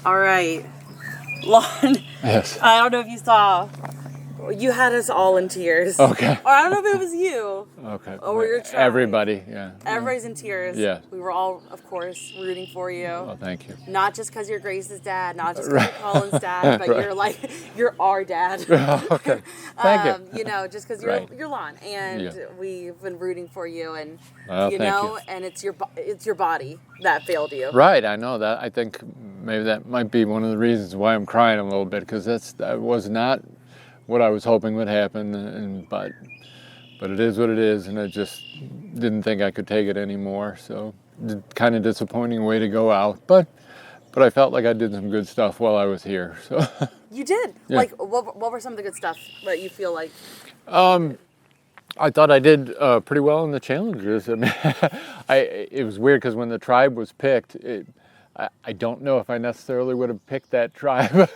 All right. Lon, Yes. I don't know if you saw, you had us all in tears. Okay. Or I don't know if it was you. Okay. Or your tribe. Everybody, yeah. Everybody's in tears. Yeah. We were all, of course, rooting for you. Well, thank you. Not just because you're Grace's dad, not just because you're Colin's dad, but Right. you're our dad. Okay. Thank you. You know, just because Right. you're Lon, and Yeah. we've been rooting for you, and Well, you thank know, you. and it's your body that failed you. Right, I know that. I think maybe that might be one of the reasons why I'm crying a little bit, because that was not what I was hoping would happen, but it is what it is, and I just didn't think I could take it anymore. So, kind of disappointing way to go out, but I felt like I did some good stuff while I was here. So You did. Yeah. Like, what were some of the good stuff that you feel like? I thought I did pretty well in the challenges. I mean, it was weird because when the tribe was picked, I don't know if I necessarily would have picked that tribe,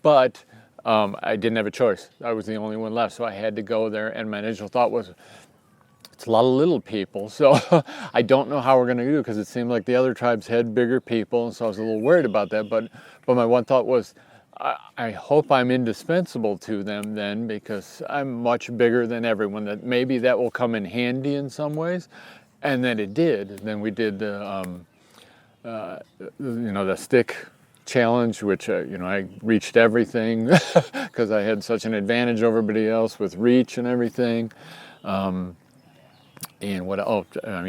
but I didn't have a choice. I was the only one left, so I had to go there. And my initial thought was, it's a lot of little people, so I don't know how we're going to do, because it seemed like the other tribes had bigger people, and so I was a little worried about that. But my one thought was, I hope I'm indispensable to them then, because I'm much bigger than everyone. That maybe that will come in handy in some ways, and then it did. And then we did the stick challenge, which I reached everything because I had such an advantage over everybody else with reach and everything. And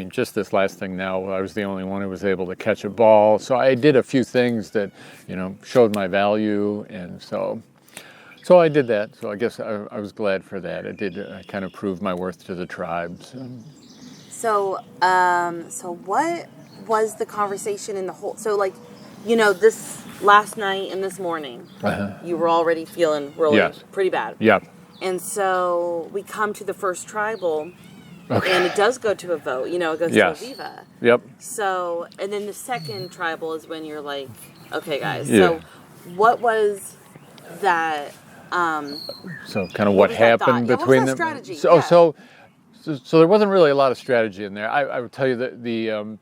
just this last thing now, I was the only one who was able to catch a ball. So I did a few things that, showed my value. And so I did that. So I guess I was glad for that. It did kind of prove my worth to the tribes. So what was the conversation in the whole, this last night and this morning, you were already feeling really pretty bad. Yep. And so we come to the first tribal. Okay. And it does go to a vote, it goes to a Viva. Yep. So, and then the second tribal is when you're like, okay, guys. Yeah. So, what was that? So, kind of what happened between them. Strategy? So there wasn't really a lot of strategy in there. I would tell you that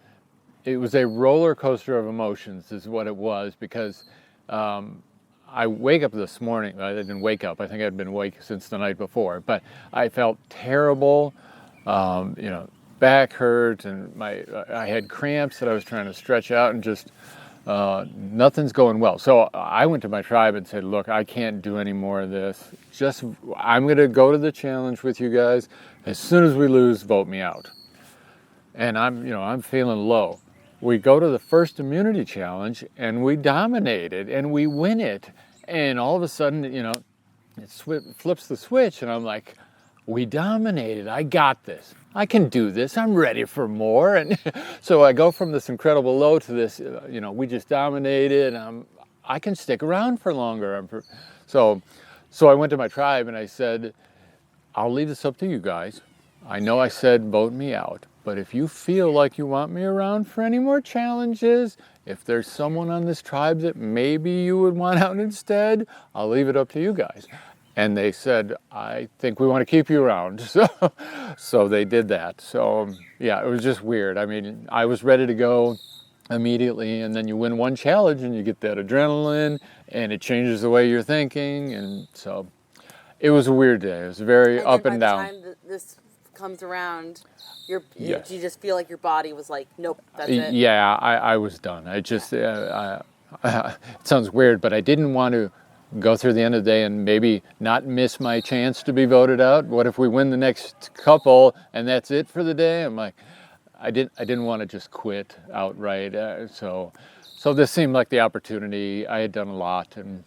it was a roller coaster of emotions, is what it was, because I wake up this morning. I didn't wake up. I think I'd been awake since the night before, but I felt terrible. Back hurt, and I had cramps that I was trying to stretch out, and just nothing's going well. So I went to my tribe and said, look, I can't do any more of this. I'm going to go to the challenge with you guys. As soon as we lose, vote me out. And I'm feeling low. We go to the first immunity challenge, and we dominate it, and we win it. And all of a sudden, it flips the switch, and I'm like, we dominated. I got this. I can do this. I'm ready for more. And so I go from this incredible low to this, we just dominated. I can stick around for longer. So I went to my tribe and I said, I'll leave this up to you guys. I know I said vote me out, but if you feel like you want me around for any more challenges, if there's someone on this tribe that maybe you would want out instead, I'll leave it up to you guys. And they said, I think we want to keep you around. So they did that. So, yeah, it was just weird. I mean, I was ready to go immediately, and then you win one challenge and you get that adrenaline, and it changes the way you're thinking. And so it was a weird day. It was very up and down. By the time this comes around, you just feel like your body was like, nope, that's it. Yeah, I was done. I just, it sounds weird, but I didn't want to go through the end of the day and maybe not miss my chance to be voted out. What if we win the next couple and that's it for the day? I'm like, I didn't want to just quit outright. So this seemed like the opportunity. I had done a lot, and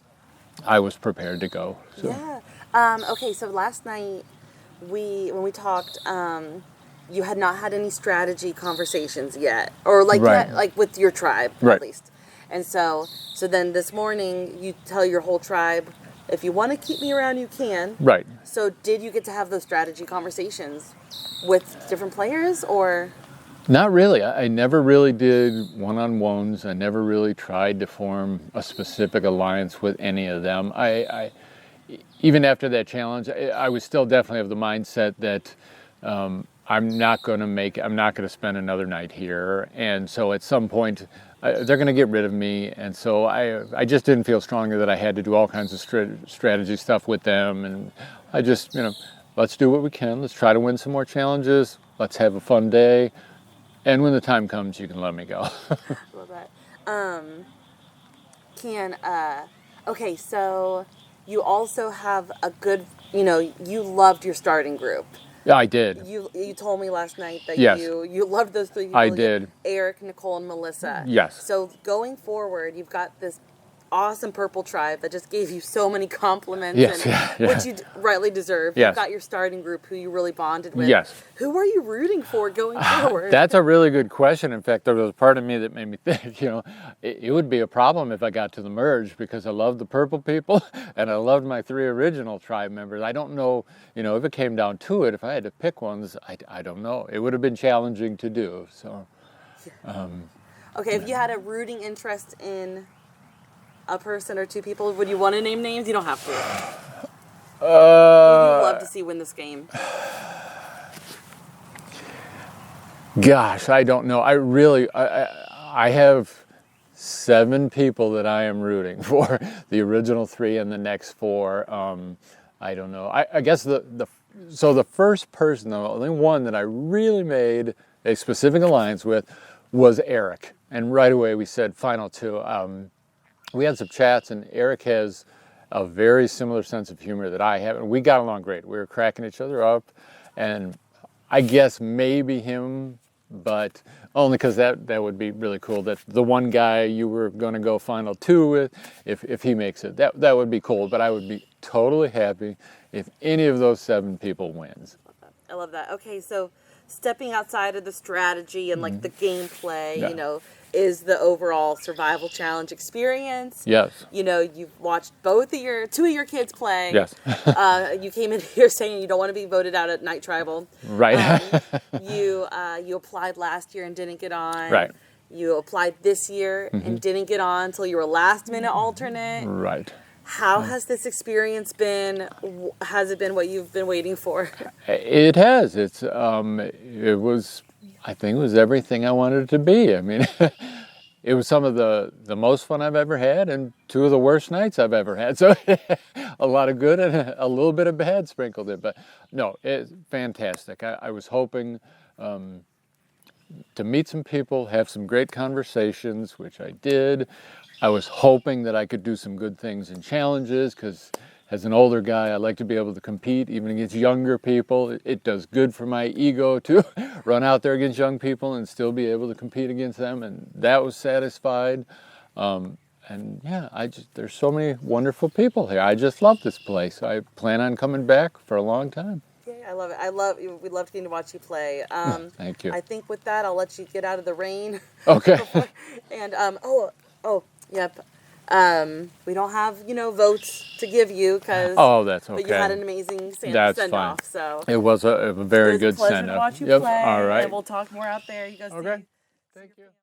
I was prepared to go. So. Yeah. Okay. So last night when we talked, you had not had any strategy conversations yet, or like with your tribe at least. And so then this morning, you tell your whole tribe, if you want to keep me around, you can. Right. So did you get to have those strategy conversations with different players, or? Not really. I never really did one-on-ones. I never really tried to form a specific alliance with any of them. I even after that challenge, I was still definitely of the mindset that I'm not going to spend another night here. And so at some point, they're going to get rid of me. And so I just didn't feel strongly that I had to do all kinds of strategy stuff with them. And I just, let's do what we can. Let's try to win some more challenges. Let's have a fun day. And when the time comes, you can let me go. Love that. Okay, so you also have a good, you loved your starting group. Yeah, I did. You told me last night that yes. you loved those three people. I did. Eric, Nicole, and Melissa. Yes. So going forward, you've got this awesome purple tribe that just gave you so many compliments, yes, which you rightly deserve. Yes. You've got your starting group who you really bonded with. Yes. Who are you rooting for going forward? That's a really good question. In fact, there was a part of me that made me think, it would be a problem if I got to the merge, because I loved the purple people and I loved my 3 original tribe members. I don't know, if it came down to it, if I had to pick ones, I don't know. It would have been challenging to do. So. Okay, if you had a rooting interest in a person or 2 people, would you want to name names? You don't have to. Who would you love to see win this game? Gosh, I don't know. I have 7 people that I am rooting for. The original 3 and the next 4. I don't know. I guess so the first person, the only one that I really made a specific alliance with was Eric. And right away we said final 2. We had some chats, and Eric has a very similar sense of humor that I have, and we got along great. We were cracking each other up, and I guess maybe him, but only because that would be really cool. That the one guy you were going to go final 2 with, if he makes it, that would be cool. But I would be totally happy if any of those 7 people wins. I love that. Okay, so stepping outside of the strategy and like the gameplay, Yeah. Is the overall survival challenge experience. Yes. You've watched 2 of your kids play. Yes. You came in here saying you don't want to be voted out at Night Tribal. Right. You applied last year and didn't get on. Right. You applied this year and didn't get on until you were last minute alternate. Right. How has this experience been? Has it been what you've been waiting for? It has. I think it was everything I wanted it to be. I mean, it was some of the most fun I've ever had, and 2 of the worst nights I've ever had. So a lot of good and a little bit of bad sprinkled in. But no, it's fantastic. I was hoping to meet some people, have some great conversations, which I did. I was hoping that I could do some good things in challenges, because as an older guy, I like to be able to compete even against younger people. It does good for my ego to run out there against young people and still be able to compete against them, and that was satisfied. And yeah, there's so many wonderful people here. I just love this place. I plan on coming back for a long time. Yeah, I love it. We love getting to watch you play. Thank you. I think with that, I'll let you get out of the rain. Okay. And yep. We don't have votes to give you because. Oh, that's okay. But you had an amazing send off. So it was a very good send off. send off. It was a pleasure to watch you play. All right. And we'll talk more out there. You guys. Okay. Thank you.